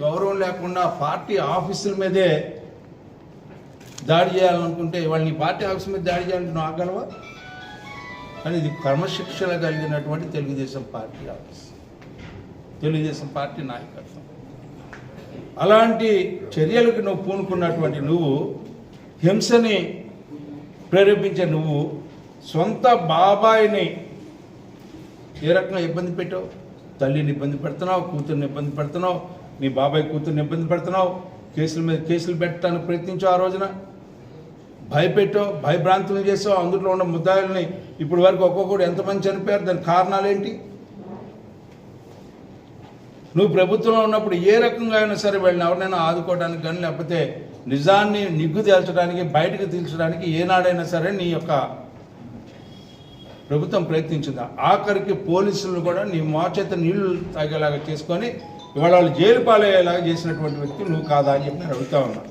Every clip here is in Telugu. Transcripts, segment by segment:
గౌరవం లేకుండా పార్టీ ఆఫీసుల మీదే దాడి చేయాలనుకుంటే వాళ్ళని పార్టీ ఆఫీస్ మీద దాడి చేయాలంటే నువ్వు ఆగలవా? కానీ ఇది క్రమశిక్షణ కలిగినటువంటి Telugu Desam party office, Telugu Desam party నాయకత్వం. అలాంటి చర్యలకు నువ్వు పూనుకున్నటువంటి నువ్వు, హింసని ప్రేరేపించే నువ్వు సొంత బాబాయిని ఏ రకంగా ఇబ్బంది పెట్టావు? తల్లిని ఇబ్బంది పెడుతున్నావు, కూతుర్ని ఇబ్బంది పెడుతున్నావు, నీ బాబాయ్ కూతుర్ని ఇబ్బంది పెడుతున్నావు, కేసుల మీద కేసులు పెట్టడానికి ప్రయత్నించావు, ఆ రోజున భయపెట్టావు, భయభ్రాంతులు చేసావు. అందులో ఉన్న ముద్దాయిల్ని ఇప్పటి వరకు ఒక్కొక్కడు ఎంతమంది చనిపోయారు, దాని కారణాలు ఏంటి? నువ్వు ప్రభుత్వంలో ఉన్నప్పుడు ఏ రకంగా అయినా సరే వీళ్ళని ఎవరినైనా ఆదుకోవడానికి కానీ లేకపోతే నిజాన్ని నిగ్గు తేల్చడానికి, బయటకు తీల్చడానికి ఏనాడైనా సరే నీ యొక్క ప్రభుత్వం ప్రయత్నించిందా? ఆఖరికి పోలీసులను కూడా నీ మోచేత నీళ్లు తాగేలాగా చేసుకొని ఇవాళ వాళ్ళు జైలు పాలయ్యేలాగా చేసినటువంటి వ్యక్తి నువ్వు కాదా అని చెప్పి నేను అడుగుతా ఉన్నా.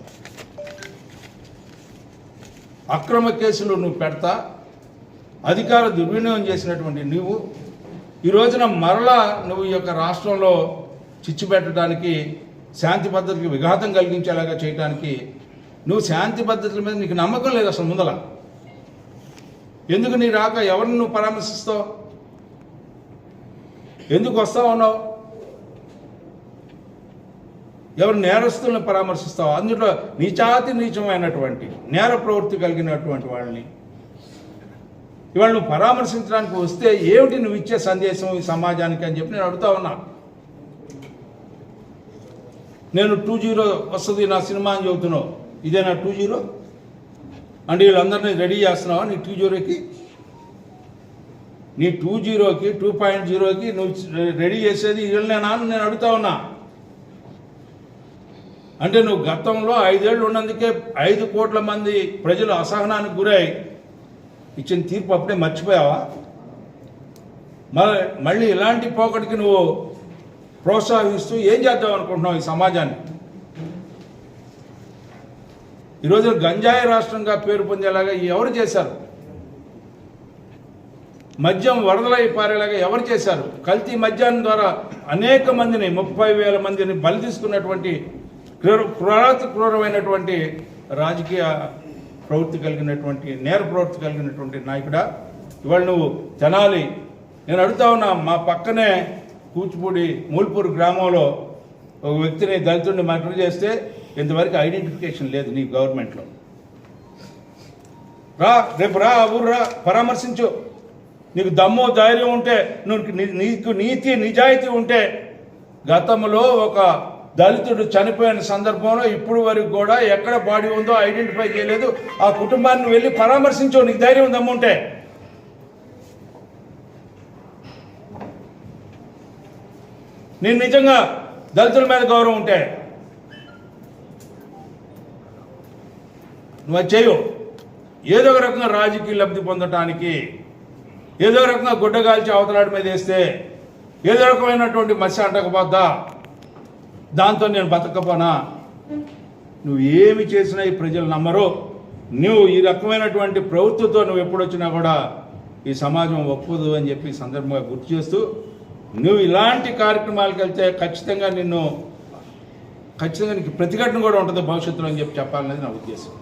అక్రమ కేసులు నువ్వు పెడతా అధికార దుర్వినియోగం చేసినటువంటి నువ్వు ఈ రోజున మరలా నువ్వు ఈ యొక్క రాష్ట్రంలో చిచ్చు పెట్టడానికి, శాంతి భద్రతకి విఘాతం కలిగించేలాగా చేయడానికి, నువ్వు శాంతి భద్రతల మీద నీకు నమ్మకం లేదు అసలు ముందల. ఎందుకు నీ రాక ఎవరిని నువ్వు పరామర్శిస్తావు? ఎందుకు వస్తావు ఉన్నావు? ఎవరు నేరస్తులను పరామర్శిస్తావు? అందులో నీచాతి నీచమైనటువంటి నేర ప్రవృత్తి కలిగినటువంటి వాళ్ళని ఇవాళ నువ్వు పరామర్శించడానికి వస్తే ఏమిటి నువ్వు ఇచ్చే సందేశం ఈ సమాజానికి అని చెప్పి నేను అడుగుతా ఉన్నా. నేను 2-0 వస్తుంది నా సినిమా అని చెబుతున్నావు, ఇదేనా 2-0? అంటే వీళ్ళందరినీ రెడీ చేస్తున్నావా నీ 2-0కి? నీ 2-0కి 2.0కి నువ్వు రెడీ చేసేది వీళ్ళనేనా అని నేను అడుగుతా ఉన్నా. అంటే నువ్వు గతంలో 5 ఏళ్ళు ఉన్నందుకే 5 కోట్ల మంది ప్రజలు అసహనానికి గురై ఇచ్చిన తీర్పు అప్పుడే మర్చిపోయావా? మళ్ళీ ఇలాంటి పోకటికి నువ్వు ప్రోత్సహిస్తూ ఏం చేద్దాం అనుకుంటున్నావు ఈ సమాజాన్ని? ఈరోజు గంజాయి రాష్ట్రంగా పేరు పొందేలాగా ఎవరు చేశారు? మద్యం వరదలై పారేలాగా ఎవరు చేశారు? కల్తీ మద్యం ద్వారా అనేక మందిని 30,000 మందిని బలి తీసుకున్నటువంటి క్రూరమైనటువంటి రాజకీయ ప్రవృత్తి కలిగినటువంటి, నేర ప్రవృత్తి కలిగినటువంటి నాయకుడా ఇవాళ నువ్వు తెనాలి. నేను అడుగుతా ఉన్నా, మా పక్కనే కూచిపూడి మూల్పూర్ గ్రామంలో ఒక వ్యక్తిని దళితుడిని మర్డర్ చేస్తే ఇంతవరకు ఐడెంటిఫికేషన్ లేదు నీ గవర్నమెంట్లో. రేపు రా ఊరు రా, పరామర్శించు. నీకు దమ్ము ధైర్యం ఉంటే, నీకు నీతి నిజాయితీ ఉంటే, గతంలో ఒక దళితుడు చనిపోయిన సందర్భంలో ఇప్పుడు వరకు కూడా ఎక్కడ బాడీ ఉందో ఐడెంటిఫై చేయలేదు, ఆ కుటుంబాన్ని వెళ్ళి పరామర్శించు. నీకు ధైర్యం దమ్ముంటే. నేను నిజంగా దళితుల మీద గౌరవం ఉంటే నువ్వు చేయవు. ఏదో ఒక రకంగా రాజకీయ లబ్ధి పొందటానికి, ఏదో రకంగా గుడ్డగాల్చి అవతలాడి మీద వేస్తే, ఏదో రకమైనటువంటి మత్స్య అంటకపోద్దా, దాంతో నేను బతకపోనా? నువ్వు ఏమి చేసినా ఈ ప్రజలు నమ్మరు. నువ్వు ఈ రకమైనటువంటి ప్రవృత్తితో నువ్వు ఎప్పుడొచ్చినా కూడా ఈ సమాజం ఒప్పుదు అని చెప్పి సందర్భంగా గుర్తు చేస్తూ, నువ్వు ఇలాంటి కార్యక్రమాలకు వెళ్తే ఖచ్చితంగా నీకు ప్రతిఘటన కూడా ఉంటుంది భవిష్యత్తులో అని చెప్పి చెప్పాలనేది నా ఉద్దేశం.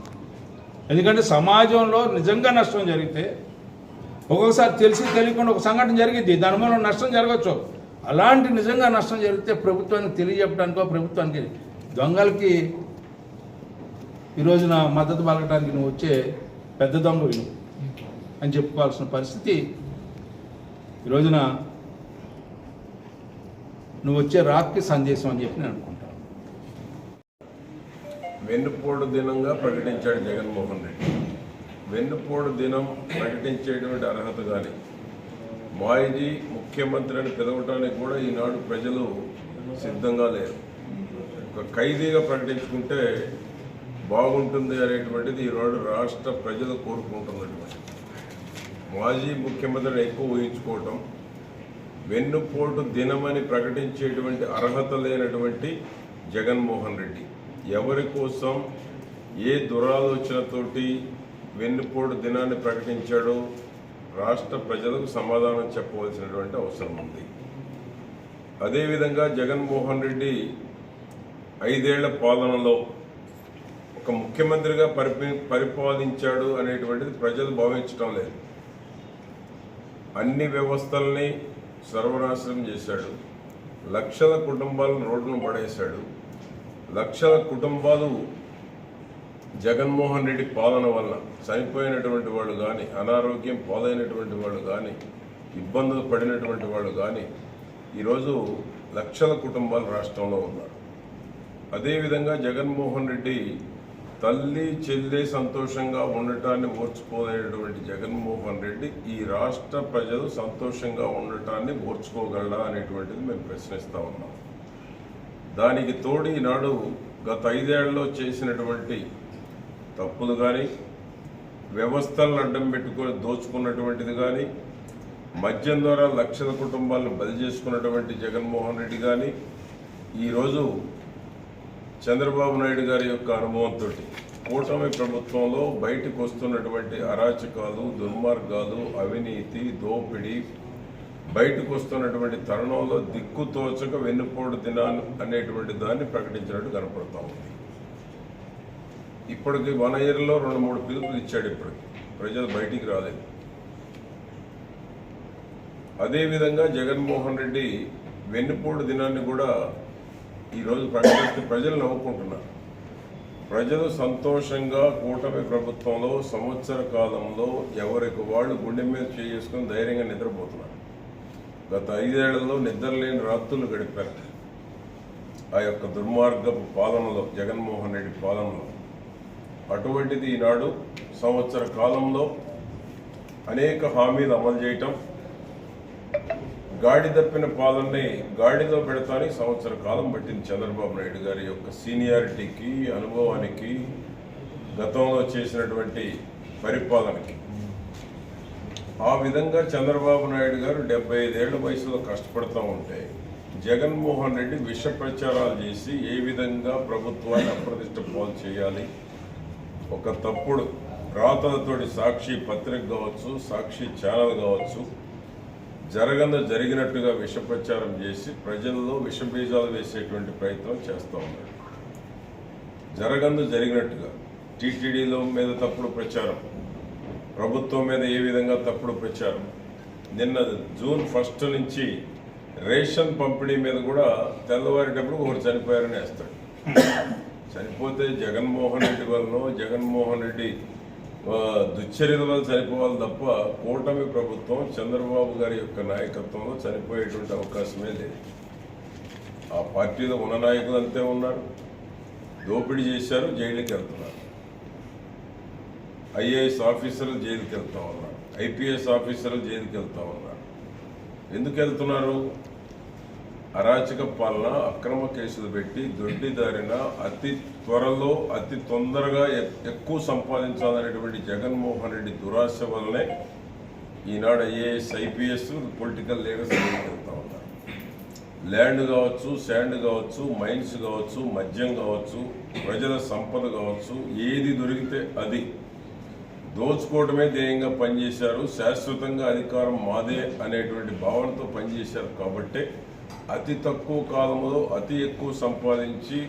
ఎందుకంటే సమాజంలో నిజంగా నష్టం జరిగితే, ఒక్కొక్కసారి తెలిసి తెలియకుండా ఒక సంఘటన జరిగింది, దాని మూలం నష్టం జరగచ్చు. అలాంటి నిజంగా నష్టం జరిగితే ప్రభుత్వానికి తెలియజెప్పడానికో, ప్రభుత్వానికి దొంగలకి ఈ రోజున మద్దతు పలకడానికి నువ్వు వచ్చే పెద్ద దొంగ విను అని చెప్పుకోవాల్సిన పరిస్థితి ఈ రోజున నువ్వు వచ్చే రాక్కి సందేశం అని చెప్పి నేను అనుకుంటాను. వెన్నుపోటు దినంగా ప్రకటించాడు జగన్మోహన్ రెడ్డి. వెన్నుపోటు దినం ప్రకటించేటువంటి అర్హత కానీ, మాజీ ముఖ్యమంత్రి అని పిలవటానికి కూడా ఈనాడు ప్రజలు సిద్ధంగా లేరు. ఒక ఖైదీగా ప్రకటించుకుంటే బాగుంటుంది అనేటువంటిది ఈనాడు రాష్ట్ర ప్రజలు కోరుకుంటున్నటువంటి. మాజీ ముఖ్యమంత్రిని ఎక్కువ ఊహించుకోవటం, వెన్నుపోటు దినమని ప్రకటించేటువంటి అర్హత లేనటువంటి జగన్మోహన్ రెడ్డి ఎవరి కోసం, ఏ దురాలోచనతోటి వెన్నుపోటు దినాన్ని ప్రకటించాడో రాష్ట్ర ప్రజలకు సమాధానం చెప్పవలసినటువంటి అవసరం ఉంది. అదేవిధంగా జగన్మోహన్ రెడ్డి 5 ఏళ్ల పాలనలో ఒక ముఖ్యమంత్రిగా పరిపాలించాడు అనేటువంటిది ప్రజలు భావించడం లేదు. అన్ని వ్యవస్థల్ని సర్వనాశనం చేశాడు. లక్షల కుటుంబాలను రోడ్డును పడేశాడు. లక్షల కుటుంబాలు జగన్మోహన్ రెడ్డి పాలన వల్ల చనిపోయినటువంటి వాళ్ళు కానీ, అనారోగ్యం పాలైనటువంటి వాళ్ళు కానీ, ఇబ్బందులు పడినటువంటి వాళ్ళు కానీ ఈరోజు లక్షల కుటుంబాలు రాష్ట్రంలో ఉన్నారు. అదేవిధంగా జగన్మోహన్ రెడ్డి తల్లి చెల్లి సంతోషంగా ఉండటాన్ని ఓర్చుకోలేనటువంటి జగన్మోహన్ రెడ్డి ఈ రాష్ట్ర ప్రజలు సంతోషంగా ఉండటాన్ని ఓర్చుకోగలరా అనేటువంటిది మేము ప్రశ్నిస్తూ ఉన్నాం. దానికి తోడు ఈనాడు గత 5 ఏళ్లలో చేసినటువంటి తప్పులు కానీ, వ్యవస్థలను అడ్డం పెట్టుకొని దోచుకున్నటువంటిది కానీ, మద్యం ద్వారా లక్షల కుటుంబాలను బలి చేసుకున్నటువంటి జగన్మోహన్ రెడ్డి కానీ, ఈరోజు చంద్రబాబు నాయుడు గారి యొక్క అనుభవంతో కూటమి ప్రభుత్వంలో బయటకు వస్తున్నటువంటి అరాచకాలు, దుర్మార్గాలు, అవినీతి, దోపిడీ బయటకు వస్తున్నటువంటి తరుణంలో దిక్కుతోచక వెన్నుపోటు దినాలు అనేటువంటి దాన్ని ప్రకటించినట్టు కనపడతా ఉంది. ఇప్పటికి 1 yearలో 2-3 పిలుపులు ఇచ్చాడు. ఇప్పటికి ప్రజలు బయటికి రాలేదు. అదేవిధంగా జగన్మోహన్ రెడ్డి వెన్నుపోటు దినాన్ని కూడా ఈరోజు ప్రకటిస్తే ప్రజలు నవ్వుకుంటున్నారు. ప్రజలు సంతోషంగా కూటమి ప్రభుత్వంలో సంవత్సర కాలంలో ఎవరికి వాళ్ళు గుండె మీద చేసుకుని ధైర్యంగా నిద్రపోతున్నారు. గత 5 ఏళ్లలో నిద్రలేని రాత్రులు గడిపారు. ఆ యొక్క దుర్మార్గపు పాలనలో, జగన్మోహన్ రెడ్డి పాలనలో. అటువంటిది ఈనాడు సంవత్సర కాలంలో అనేక హామీలు అమలు చేయటం, గాడి తప్పిన పాలనని గాడిలో పెడతానికి సంవత్సర కాలం పట్టింది చంద్రబాబు నాయుడు గారి యొక్క సీనియారిటీకి, అనుభవానికి, గతంలో చేసినటువంటి పరిపాలనకి. ఆ విధంగా చంద్రబాబు నాయుడు గారు 75 ఏళ్ల వయసులో కష్టపడుతూ ఉంటే జగన్మోహన్ రెడ్డి విష ప్రచారాలు చేసి ఏ విధంగా ప్రభుత్వాన్ని అప్రతిష్ట పాలు చేయాలి, ఒక తప్పుడు రాతలతోటి సాక్షి పత్రిక కావచ్చు, సాక్షి ఛానల్ కావచ్చు, జరిగినట్టుగా విష ప్రచారం చేసి ప్రజల్లో విష బీజాలు వేసేటువంటి ప్రయత్నం చేస్తూ ఉన్నారు. జరిగినట్టుగా టీటీడీలో మీద తప్పుడు ప్రచారం, ప్రభుత్వం మీద ఏ విధంగా తప్పుడు ప్రచారం. నిన్న June 1 నుంచి రేషన్ పంపిణీ మీద కూడా తెల్లవారేటప్పుడు ఒకరు చనిపోయారని వేస్తాడు. చనిపోతే జగన్మోహన్ రెడ్డి వలన, జగన్మోహన్ రెడ్డి దుశ్చర్యల వల్ల చనిపోవాలి తప్ప కూటమి ప్రభుత్వం చంద్రబాబు గారి యొక్క నాయకత్వంలో చనిపోయేటువంటి అవకాశమే లేదు. ఆ పార్టీలో ఉన్న నాయకులు అంతే ఉన్నారు. దోపిడీ చేశారు, జైలుకి వెళ్తున్నారు. ఐఏఎస్ ఆఫీసర్లు జైలుకి వెళ్తా ఉన్నారు, ఐపీఎస్ ఆఫీసర్లు జైలుకి వెళ్తా ఉన్నారు. ఎందుకు వెళ్తున్నారు? అరాచక పాలన, అక్రమ కేసులు పెట్టి దొడ్డిదారిన అతి త్వరలో అతి తొందరగా ఎక్కువ సంపాదించాలనేటువంటి జగన్మోహన్ రెడ్డి దురాశ వల్లనే ఈనాడు ఐఏఎస్, ఐపీఎస్, పొలిటికల్ లీడర్స్ వెళ్తా ఉన్నారు. ల్యాండ్ కావచ్చు, శాండ్ కావచ్చు, మైన్స్ కావచ్చు, మద్యం కావచ్చు, ప్రజల సంపద కావచ్చు, ఏది దొరికితే అది దోచుకోవడమే ధ్యేయంగా పనిచేశారు. శాశ్వతంగా అధికారం మాదే అనేటువంటి భావనతో పనిచేశారు. కాబట్టే అతి తక్కువ కాలంలో అతి ఎక్కువ సంపాదించి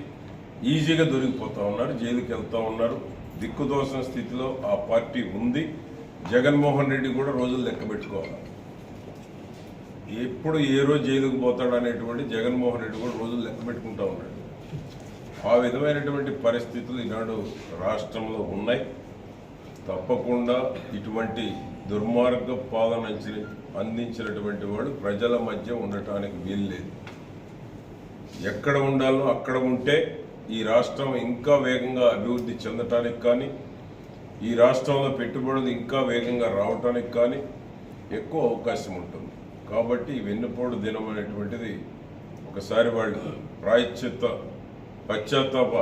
ఈజీగా దొరికిపోతూ ఉన్నారు, జైలుకి వెళ్తూ ఉన్నారు. దిక్కుదోసిన స్థితిలో ఆ పార్టీ ఉంది. జగన్మోహన్ రెడ్డి కూడా రోజులు లెక్క పెట్టుకోవాలి. ఎప్పుడు ఏ రోజు జైలుకు పోతాడు అనేటువంటి జగన్మోహన్ రెడ్డి కూడా రోజులు లెక్క పెట్టుకుంటూ ఉన్నాడు. ఆ విధమైనటువంటి పరిస్థితులు ఈనాడు రాష్ట్రంలో ఉన్నాయి. తప్పకుండా ఇటువంటి దుర్మార్గ పాలన అందించినటువంటి వాడు ప్రజల మధ్య ఉండటానికి వీల్లేదు. ఎక్కడ ఉండాలో అక్కడ ఉంటే ఈ రాష్ట్రం ఇంకా వేగంగా అభివృద్ధి చెందటానికి కానీ, ఈ రాష్ట్రంలో పెట్టుబడులు ఇంకా వేగంగా రావటానికి కానీ ఎక్కువ అవకాశం ఉంటుంది. కాబట్టి వెన్నుపోటు దినం అనేటువంటిది ఒకసారి వాళ్ళు పశ్చాత్తాప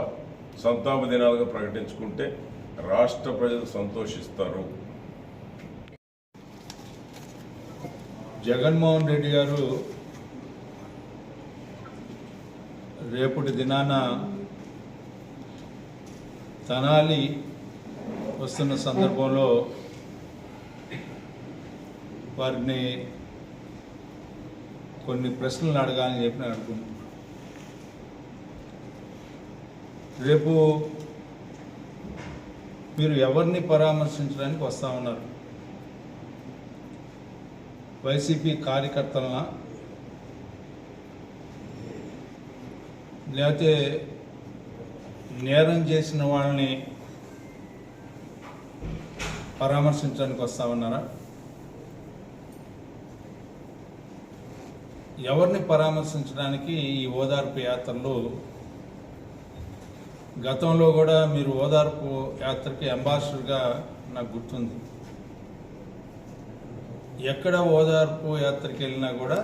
సంతాప దినాలుగా ప్రకటించుకుంటే రాష్ట్ర ప్రజలు సంతోషిస్తారు. జగన్మోహన్ రెడ్డి గారు రేపటి దినాన తెనాలి వస్తున్న సందర్భంలో వారిని కొన్ని ప్రశ్నలు అడగాలని చెప్పి నేను అనుకుంటున్నాను. రేపు మీరు ఎవరిని పరామర్శించడానికి వస్తూ ఉన్నారు? వైసీపీ కార్యకర్తలనా, లేకపోతే నేరం చేసిన వాళ్ళని పరామర్శించడానికి వస్తూ ఉన్నారా? ఎవరిని పరామర్శించడానికి ఈ ఓదార్పు యాత్రలు? గతంలో కూడా మీరు ఓదార్పు యాత్రకి అంబాసిడర్గా నాకు గుర్తుంది. ఎక్కడ ఓదార్పు యాత్రకి వెళ్ళినా కూడా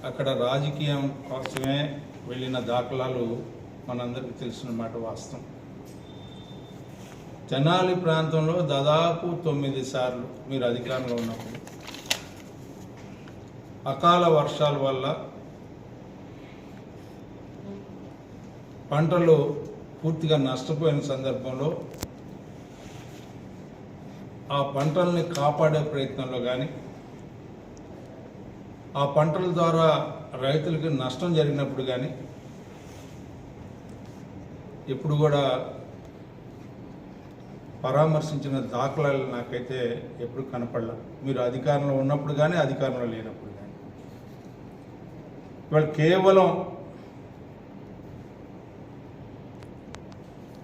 అక్కడ రాజకీయం కోసమే వెళ్ళిన దాఖలాలు మనందరికీ తెలిసిన మాట వాస్తవం. తెనాలి ప్రాంతంలో దాదాపు 9 సార్లు మీరు అధికారంలో ఉన్నప్పుడు అకాల వర్షాల వల్ల పంటలు పూర్తిగా నష్టపోయిన సందర్భంలో ఆ పంటల్ని కాపాడే ప్రయత్నంలో కానీ, ఆ పంటల ద్వారా రైతులకి నష్టం జరిగినప్పుడు కానీ ఎప్పుడు కూడా పరామర్శించిన దాఖలాలు నాకైతే ఎప్పుడు కనపడలే. మీరు అధికారంలో ఉన్నప్పుడు కానీ, అధికారంలో లేనప్పుడు కానీ. ఇవాళ కేవలం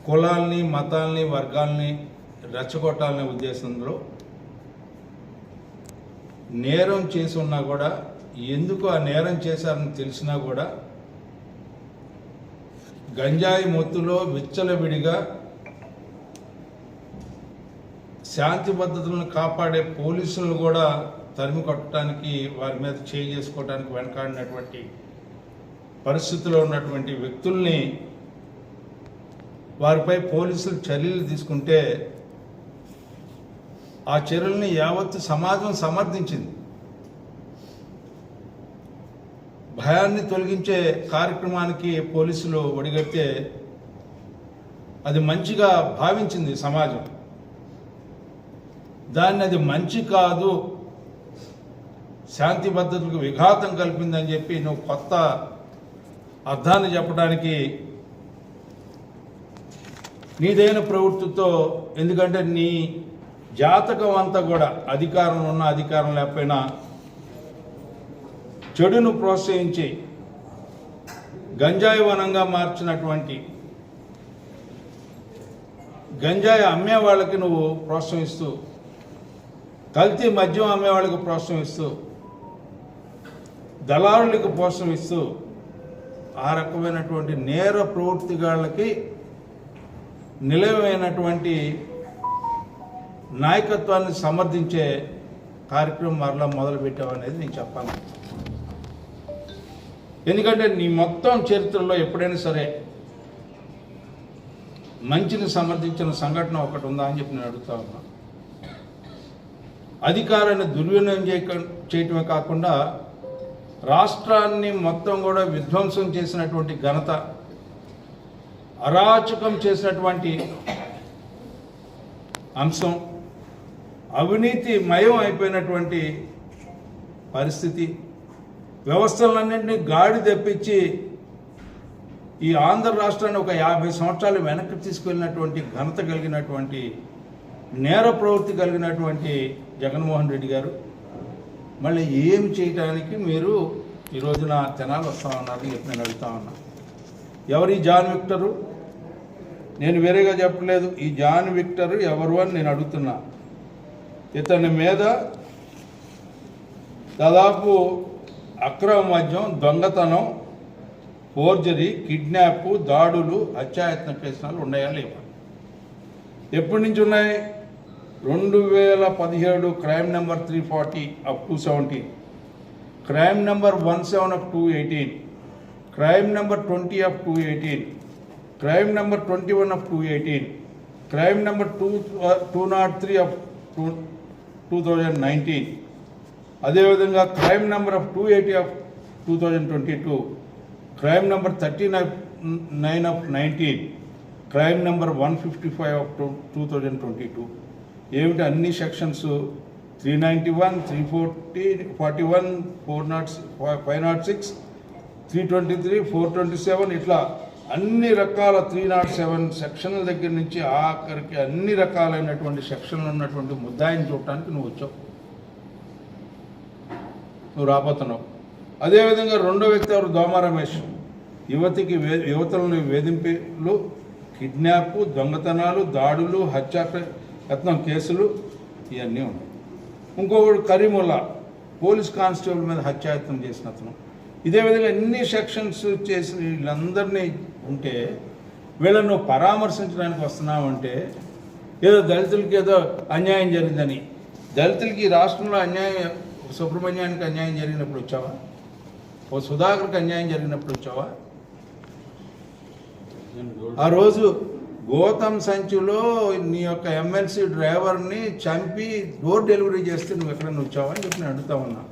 కులాల్ని, మతాల్ని, వర్గాల్ని రెచ్చగొట్టాలనే ఉద్దేశంలో నేరం చేసి ఉన్నా కూడా, ఎందుకు ఆ నేరం చేశారని తెలిసినా కూడా గంజాయి మొత్తులో విచ్చలవిడిగా శాంతి భద్రతలను కాపాడే పోలీసులను కూడా తరిమి కొట్టడానికి, వారి మీద చేయి చేసుకోవడానికి వెనకాడినటువంటి పరిస్థితిలో ఉన్నటువంటి వ్యక్తుల్ని, వారిపై పోలీసులు చర్యలు తీసుకుంటే ఆ చర్యల్ని యావత్తు సమాజం సమర్థించింది. భయాన్ని తొలగించే కార్యక్రమానికి పోలీసులు ఒడిగడితే అది మంచిగా భావించింది సమాజం. దాన్ని అది మంచి కాదు, శాంతి భద్రతలకు విఘాతం కల్పిందని చెప్పి నువ్వు కొత్త అర్థాన్ని చెప్పడానికి నీదైన ప్రవృత్తితో, ఎందుకంటే నీ జాతకం అంతా కూడా అధికారం ఉన్న అధికారం లేకపోయినా చెడును ప్రోత్సహించి గంజాయి వనంగా మార్చినటువంటి, గంజాయి అమ్మే వాళ్ళకి నువ్వు ప్రోత్సహిస్తూ, కల్తీ మద్యం అమ్మే వాళ్ళకి ప్రోత్సహిస్తూ, దళారులకు ప్రోత్సహిస్తూ, ఆ రకమైనటువంటి నేర ప్రవృత్తిగాళ్ళకి నిలవైనటువంటి నాయకత్వాన్ని సమర్థించే కార్యక్రమం మరలా మొదలుపెట్టామనేది నేను చెప్పాను. ఎందుకంటే నీ మొత్తం చరిత్రలో ఎప్పుడైనా సరే మంచిని సమర్థించిన సంఘటన ఒకటి ఉందా అని చెప్పి నేను అడుగుతా ఉన్నా. అధికారాన్ని దుర్వినియోగం చేయటమే కాకుండా రాష్ట్రాన్ని మొత్తం కూడా విధ్వంసం చేసినటువంటి ఘనత, అరాచకం చేసినటువంటి అంశం, అవినీతి మయం అయిపోయినటువంటి పరిస్థితి, వ్యవస్థలన్నింటినీ గాడి తెప్పించి ఈ ఆంధ్ర రాష్ట్రాన్ని ఒక 50 సంవత్సరాలు వెనక్కి తీసుకెళ్ళినటువంటి ఘనత కలిగినటువంటి, నేర ప్రవృత్తి కలిగినటువంటి జగన్మోహన్ రెడ్డి గారు మళ్ళీ ఏం చేయడానికి మీరు ఈ రోజున తెనాలి వస్తా ఉన్నారు చెప్పి నేను అడుగుతా ఉన్నా. ఎవరు ఈ జాన్ విక్టరు? నేను వేరేగా చెప్పలేదు. ఈ జాన్ విక్టర్ ఎవరు అని నేను అడుగుతున్నా. ఇతని మీద దాదాపు అక్రమ మద్యం, దొంగతనం, ఫోర్జరీ, కిడ్నాప్, దాడులు, హత్యాయత్న కేసులు ఉన్నాయా లేవా? ఎప్పటి నుంచి ఉన్నాయి? 2017 crime number 340 up to 17, crime number 17 up to 18, crime number 20 up to 18, crime number 21 up to 18, crime number 203 up to 2019, అదేవిధంగా crime number of 280 of 2022, crime number 39 of 19, crime number 155 of 2022. ఏమిటి అన్ని సెక్షన్స్ 391, 340, 41, 506, 323, 427 ఇట్లా అన్ని రకాల 307 సెక్షన్ల దగ్గర నుంచి ఆఖరికి అన్ని రకాలైనటువంటి సెక్షన్లు ఉన్నటువంటి ముద్దాయిని చూడటానికి నువ్వు వచ్చావు, నువ్వు రాబోతున్నావు. అదేవిధంగా రెండో వ్యక్తి ఎవరు? దోమ రమేష్. యువతులను వేధింపులు, కిడ్నాప్, దొంగతనాలు, దాడులు, హత్యాయత్నం కేసులు ఇవన్నీ ఉన్నాయి. ఇంకొకడు కరీముల్లా, పోలీస్ కానిస్టేబుల్ మీద హత్యాయత్నం చేసిన అతను. ఇదే విధంగా ఎన్ని సెక్షన్స్ చేసి వీళ్ళందరినీ ఉంటే వీళ్ళని నువ్వు పరామర్శించడానికి వస్తున్నావంటే ఏదో దళితులకి ఏదో అన్యాయం జరిగిందని. దళితులకి ఈ రాష్ట్రంలో అన్యాయం, సుబ్రహ్మణ్యానికి అన్యాయం జరిగినప్పుడు వచ్చావా? ఓ సుధాకర్కి అన్యాయం జరిగినప్పుడు వచ్చావా? ఆ రోజు గౌతమ్ సంచులో నీ యొక్క ఎమ్మెల్సీ డ్రైవర్ని చంపి డోర్ డెలివరీ చేస్తే నువ్వు ఎక్కడైనా వచ్చావా అని చెప్పి నేను అడుగుతా ఉన్నా.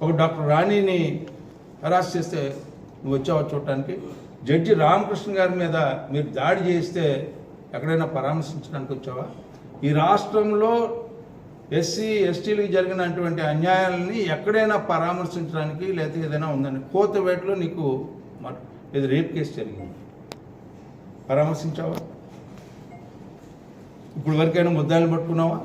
ఒక డాక్టర్ రాణిని అరెస్ట్ చేస్తే నువ్వు వచ్చావా చూడటానికి? జడ్జి రామకృష్ణ గారి మీద మీరు దాడి చేస్తే ఎక్కడైనా పరామర్శించడానికి వచ్చావా? ఈ రాష్ట్రంలో ఎస్సీ ఎస్టీలకు జరిగినటువంటి అన్యాయాలని ఎక్కడైనా పరామర్శించడానికి లేకపోతే ఏదైనా ఉందని. కోతవేటలో నీకు ఇది రేప్ కేసు జరిగింది, పరామర్శించావా? ఇప్పుడు వరకైనా ముద్దాయిలు పట్టుకున్నావా?